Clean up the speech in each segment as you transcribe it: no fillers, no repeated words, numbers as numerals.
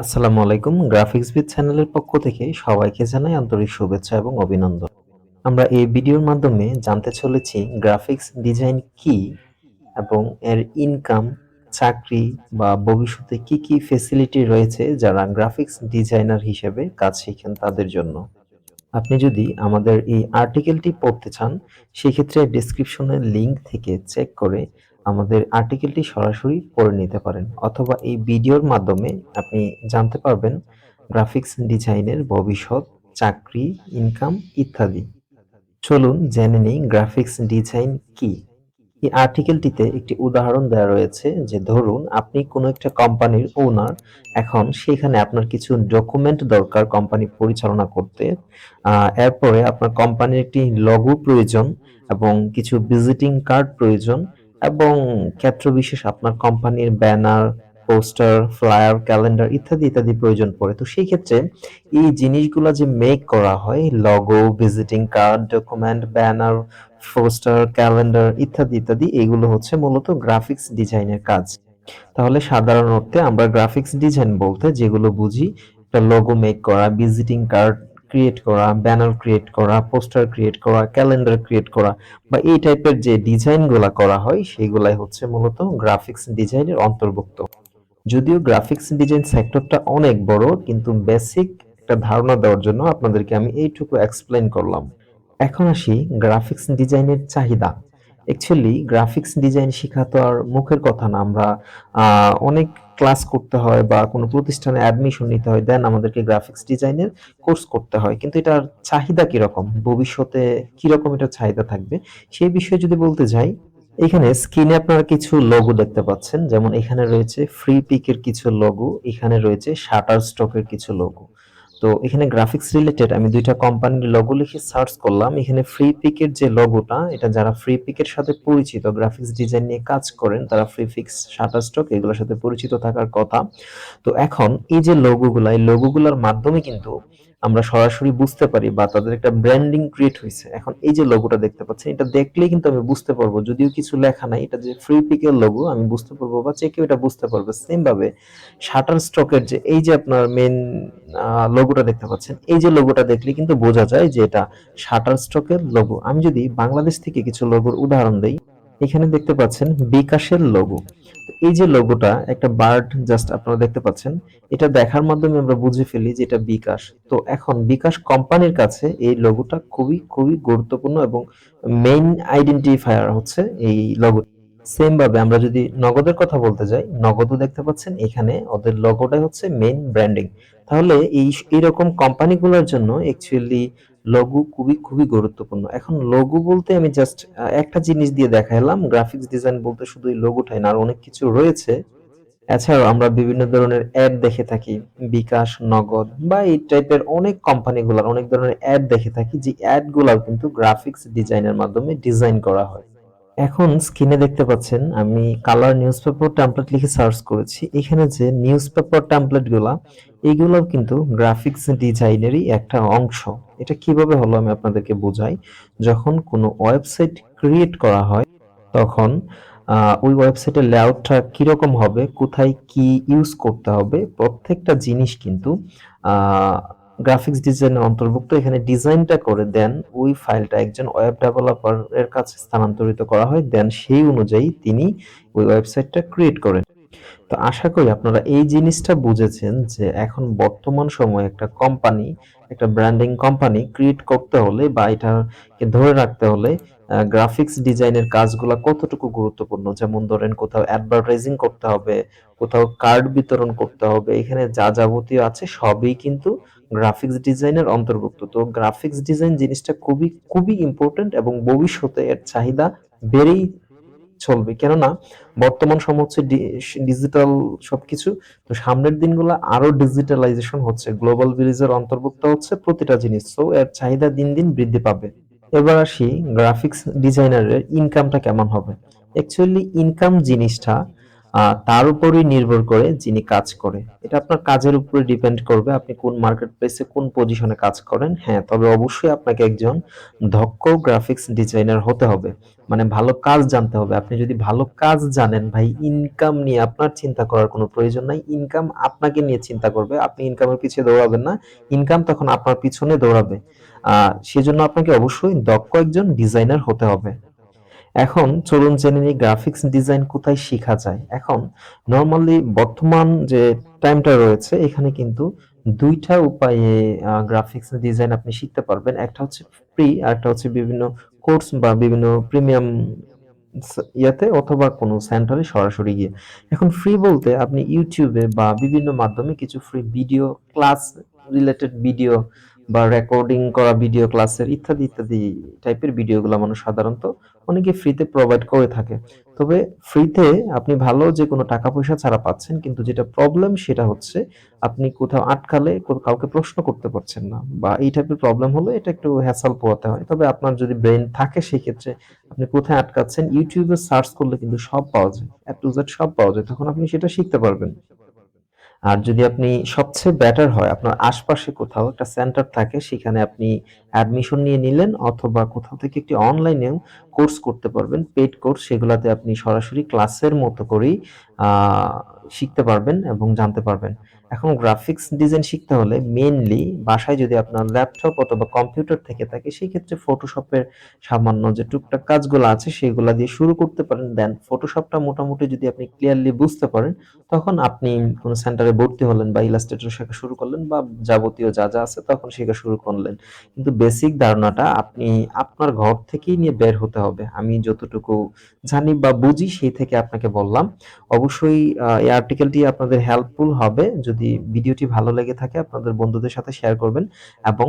আসসালামু আলাইকুম। গ্রাফিক্সবিদ চ্যানেলের পক্ষ থেকে সবাইকে জানাই আন্তরিক শুভেচ্ছা এবং অভিনন্দন। আমরা এই ভিডিওর মাধ্যমে জানতে চলেছি গ্রাফিক্স ডিজাইন কি এবং এর ইনকাম, চাকরি বা ভবিষ্যতে কি কি ফেসিলিটি রয়েছে যারা গ্রাফিক্স ডিজাইনার হিসেবে কাজ শিখেন তাদের জন্য। আপনি যদি আমাদের এই আর্টিকেলটি পড়তে চান, সেক্ষেত্রে ডেসক্রিপশনের লিংক থেকে চেক করে আমাদের আর্টিকেলটি সরাসরি পড়ে নিতে পারেন, অথবা এই ভিডিওর মাধ্যমে আপনি জানতে পারবেন গ্রাফিক্স ডিজাইনের ভবিষ্যৎ, চাকরি, ইনকাম ইত্যাদি। চলুন জেনে নিই গ্রাফিক্স ডিজাইন কি। এই আর্টিকেলটিতে একটি উদাহরণ দেওয়া রয়েছে যে ধরুন আপনি কোনো একটা কোম্পানির ওনার, এখন সেখানে আপনার কিছু ডকুমেন্ট দরকার কোম্পানি পরিচালনা করতে। এরপরে আপনার কোম্পানির একটি লোগো প্রয়োজন এবং কিছু ভিজিটিং কার্ড প্রয়োজন, এবং ক্ষেত্র বিশেষ আপনার কোম্পানির ব্যানার, পোস্টার, ফ্লায়ার, ক্যালেন্ডার ইত্যাদি ইত্যাদি প্রয়োজন পড়ে। তো সেই ক্ষেত্রে এই জিনিসগুলো যে মেক করা হয়, logo, visiting card, document, banner, poster, calendar ইত্যাদি ইত্যাদি, এগুলো হচ্ছে মূলত গ্রাফিক্স ডিজাইনের কাজ। তাহলে সাধারণ অর্থে আমরা গ্রাফিক্স ডিজাইন বলতে যেগুলো বুঝি, একটা লোগো মেক করা, ভিজিটিং কার্ড ক্রিয়েট করা, ব্যানার ক্রিয়েট করা, পোস্টার ক্রিয়েট করা, ক্যালেন্ডার ক্রিয়েট করা বা এই টাইপের যে ডিজাইনগুলা করা হয় সেইগুলাই হচ্ছে মূলত গ্রাফিক্স ডিজাইনের অন্তর্ভুক্ত। যদিও গ্রাফিক্স ডিজাইন সেক্টরটা অনেক বড়, কিন্তু বেসিক একটা ধারণা দেওয়ার জন্য আপনাদেরকে আমি এইটুকু এক্সপ্লেন করলাম। এখন আসি গ্রাফিক্স ডিজাইনের চাহিদা। অ্যাকচুয়ালি গ্রাফিক্স ডিজাইন শেখা তো আর মুখের কথা না। আমরা অনেক ক্লাস করতে হয় বা কোনো প্রতিষ্ঠানে অ্যাডমিশন নিতে হয়, দেন আমাদেরকে গ্রাফিক্স ডিজাইনের কোর্স করতে হয়। কিন্তু এটার চাহিদা কিরকম, ভবিষ্যতে কিরকম এটা চাহিদা থাকবে, সেই বিষয়ে যদি বলতে যাই, এখানে স্ক্রিনে আপনারা কিছু লোগো দেখতে পাচ্ছেন। যেমন এখানে রয়েছে ফ্রি পিকের কিছু লোগো, এখানে রয়েছে শাটার স্টকের কিছু লোগো। তো এখানে গ্রাফিক্স রিলেটেড আমি দুইটা কোম্পানির লোগো লিখে সার্চ করলাম। এখানে ফ্রি পিকের যে লোগোটা, এটা যারা ফ্রি পিকের সাথে পরিচিত, গ্রাফিক্স ডিজাইন নিয়ে কাজ করেন, তারা ফ্রি পিক্স, শাটার স্টক এগুলোর সাথে পরিচিত থাকার কথা। তো এখন এই যে লোগোগুলা, এই লোগোগুলোর মাধ্যমে কিন্তু আমরা সরাসরি বুঝতে পারি বা তাদের একটা ব্র্যান্ডিং ক্রিয়েট হয়েছে। এখন এই যে লোগোটা দেখতে পাচ্ছেন, এটা দেখলেই কিন্তু আমি বুঝতে পারবো, যদিও কিছু লেখা নাই, এটা যে ফ্রি পিকের লোগো আমি বুঝতে পারবো বা যে কেউ এটা বুঝতে পারবে। সেম ভাবে শাটার স্টকের যে এই যে আপনার মেন লোগোটা দেখতে পাচ্ছেন, এই যে লোগোটা দেখলে কিন্তু বোঝা যায় যে এটা শাটার স্টকের লোগো। আমি যদি বাংলাদেশ থেকে কিছু লোগোর উদাহরণ দেই, এখানে দেখতে পাচ্ছেন বিকাশের লোগো। এই যে লোগোটা, একটা বার্ড জাস্ট আপনারা দেখতে পাচ্ছেন, এটা দেখার মাধ্যমে আমরা বুঝে ফেলি যে এটা বিকাশ। তো এখন বিকাশ কোম্পানির কাছে এই লোগোটা খুবই খুবই গুরুত্বপূর্ণ এবং মেইন আইডেন্টিফায়ার হচ্ছে এই লোগো। সেম ভাবে আমরা যদি নগদের কথা বলতে যাই, নগদও দেখতে পাচ্ছেন এখানে ওদের লোগোটাই হচ্ছে মেইন ব্র্যান্ডিং। তাহলে এইরকম কোম্পানিগুলোর জন্য অ্যাকচুয়ালি লোগো খুবই খুবই গুরুত্বপূর্ণ। এখন লোগো বলতে আমি জাস্ট একটা জিনিস দিয়ে দেখাইলাম, গ্রাফিক্স ডিজাইন বলতে শুধু এই লোগোটাই না, আর অনেক কিছু রয়েছে। এছাড়াও আমরা বিভিন্ন ধরনের অ্যাড দেখে থাকি, বিকাশ, নগদ বা এই টাইপের অনেক কোম্পানিগুলোর অনেক ধরনের অ্যাড দেখে থাকি, যে অ্যাড গুলাও কিন্তু গ্রাফিক্স ডিজাইনের মাধ্যমে ডিজাইন করা হয়। এখন স্ক্রিনে দেখতে পাচ্ছেন আমি কালার নিউজপেপার টেমপ্লেট লিখে সার্চ করেছি। এখানে যে নিউজপেপার টেমপ্লেট গুলা, এগুলোও কিন্তু গ্রাফিক্স ডিজাইনেরই একটা অংশ। এটা কিভাবে হলো আমি আপনাদেরকে বোঝাই। যখন কোনো ওয়েবসাইট ক্রিয়েট করা হয়, তখন ওই ওয়েবসাইটের লেআউটটা কিরকম হবে, কোথায় কি ইউজ করতে হবে, প্রত্যেকটা জিনিস কিন্তু গ্রাফিক্স ডিজাইনের অন্তর্ভুক্ত। এখানে ডিজাইনটা করে দেন ওই ফাইলটা একজন ওয়েব ডেভেলপার এর কাছে স্থানান্তরিত করা হয়, দেন সেই অনুযায়ী তিনি ওই ওয়েবসাইটটা ক্রিয়েট করেন। তো আশা করি আপনারা এই জিনিসটা বুঝেছেন যে এখন বর্তমান সময়ে একটা কোম্পানি, একটা ব্র্যান্ডিং কোম্পানি ক্রিয়েট করতে হলে বা এটাকে ধরে রাখতে হলে গ্রাফিক্স ডিজাইনের কাজগুলা কতটুকু গুরুত্বপূর্ণ। যেমন ধরেন কোথাও অ্যাডভার্টাইজিং করতে হবে, কোথাও কার্ড বিতরণ করতে হবে, এখানে যা যাবতীয় আছে সবই কিন্তু গ্রাফিক্স ডিজাইনের অন্তর্ভুক্ত। তো গ্রাফিক্স ডিজাইন জিনিসটা খুবই খুবই ইম্পর্টেন্ট এবং ভবিষ্যতে এর চাহিদা বেড়েই চলবে। কেননা বর্তমান সময় হচ্ছে ডিজিটাল সবকিছু। তো সামনের দিনগুলো আরো ডিজিটালাইজেশন হচ্ছে, গ্লোবাল ভিলেজের অন্তর্ভুক্ত হচ্ছে প্রতিটা জিনিস, সো এর চাহিদা দিন দিন বৃদ্ধি পাবে। এবার আসি গ্রাফিক্স ডিজাইনারের ইনকামটা কেমন হবে। অ্যাকচুয়ালি ইনকাম জিনিসটা তার উপরই নির্ভর করে যিনি কাজ করে। এটা আপনার কাজের উপরে ডিপেন্ড করবে আপনি কোন মার্কেট প্লেসে কোন পজিশনে কাজ করেন। হ্যাঁ, তবে অবশ্যই আপনাকে একজন দক্ষ গ্রাফিক্স ডিজাইনার হতে হবে। মানে ভালো কাজ জানতে হবে। আপনি যদি ভালো কাজ জানেন ভাই, ইনকাম নিয়ে আপনার চিন্তা করার কোনো প্রয়োজন নাই। ইনকাম আপনাকে নিয়ে চিন্তা করবে। আপনি ইনকামের পিছে দৌড়াবেন না। ইনকাম তখন আপনার পিছনে দৌড়াবে। সেজন্য আপনাকে অবশ্যই দক্ষ একজন ডিজাইনার হতে হবে। এখন চলুন জেনে নিই গ্রাফিক্স ডিজাইন কোথায় শেখা যায়। এখন নরমালি বর্তমান যে টাইমটা রয়েছে এখানে কিন্তু ২ টা উপায়ে গ্রাফিক্স ডিজাইন আপনি শিখতে পারবেন। একটা হচ্ছে ফ্রি, আরেকটা হচ্ছে বিভিন্ন কোর্স বা বিভিন্ন প্রিমিয়াম ইয়াতে অথবা কোনো সেন্টারে সরাসরি গিয়ে। এখন ফ্রি বলতে আপনি YouTube এ বা বিভিন্ন মাধ্যমে কিছু free video class related video বা রেকর্ডিং করা ভিডিও ক্লাসের ইত্যাদি, ইত্যাদি টাইপের ভিডিওগুলা মানুষ সাধারণত অনেকে ফ্রিতে প্রোভাইড করে থাকে। তবে ফ্রিতে আপনি ভালো যেকোনো টাকা পয়সা ছাড়া পাচ্ছেন। কিন্তু যেটা প্রবলেম সেটা হচ্ছে আপনি কোথাও আটকালে কাউকে প্রশ্ন করতে পারছেন না। বা এই টাইপের প্রবলেম হলে এটা একটু হ্যাসেল পোহাতে হয়। তবে আপনার যদি ব্রেইন থাকে সেক্ষেত্রে আপনি কোথায় আটকাচ্ছেন YouTube এ সার্চ করলে কিন্তু সব পাওয়া যায়। A to Z সব পাওয়া যায়। তখন আপনি সেটা শিখতে পারবেন। আর যদি আপনি সবচেয়ে বেটার হয় আপনার আশপাশে কোথাও একটা সেন্টার থাকে সেখানে আপনি অ্যাডমিশন নিয়ে নিলেন অথবা কোথাও থেকে একটি অনলাইনেও কোর্স করতে পারবেন পেইড কোর্স সেগুলাতে আপনি সরাসরি ক্লাসের মতো করেই আহ, শিখতে পারবেন এবং জানতে পারবেন। এখন গ্রাফিক্স ডিজাইন শিখতে হলে মেইনলি বাসায় যদি আপনার ল্যাপটপ অথবা কম্পিউটার থেকে থাকে সেই ক্ষেত্রে ফটোশপের সামান্য যে টুকটাক কাজগুলো আছে সেগুলা দিয়ে শুরু করতে পারেন। দেন ফটোশপটা মোটামুটি যদি আপনি ক্লিয়ারলি বুঝতে পারেন তখন আপনি কোন সেন্টারে ভর্তি হলেন বা ইলাস্ট্রেটর শেখা শুরু করলেন বা যাবতীয় যা যা আছে তখন শেখা শুরু করলেন। কিন্তু বেসিক ধারণাটা আপনি আপনার ঘর থেকেই নিয়ে বের হতে হবে। আমি যতটুকু জানি বা বুঝি সেই থেকে আপনাকে বললাম। অবশ্যই এই আর্টিকেলটি আপনাদের হেল্পফুল হবে। যদি ভিডিওটি ভালো লেগে থাকে আপনাদের বন্ধুদের সাথে শেয়ার করবেন এবং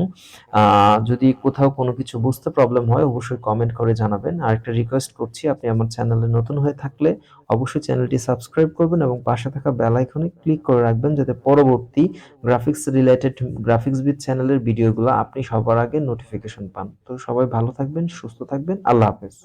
যদি কোথাও কোনো কিছু বুঝতে প্রবলেম হয় অবশ্যই কমেন্ট করে জানাবেন। আরেকটা রিকোয়েস্ট করছি আপনি আমার চ্যানেলে নতুন হয়ে থাকলে অবশ্যই চ্যানেলটি সাবস্ক্রাইব করবেন এবং পাশে থাকা বেল আইকনে ক্লিক করে রাখবেন যাতে পরবর্তী গ্রাফিক্স রিলেটেড গ্রাফিক্সবিদ চ্যানেলের ভিডিওগুলো আপনি সবার আগে নোটিফিকেশন পান। তো সবাই ভালো থাকবেন, সুস্থ থাকবেন। আল্লাহ হাফেজ।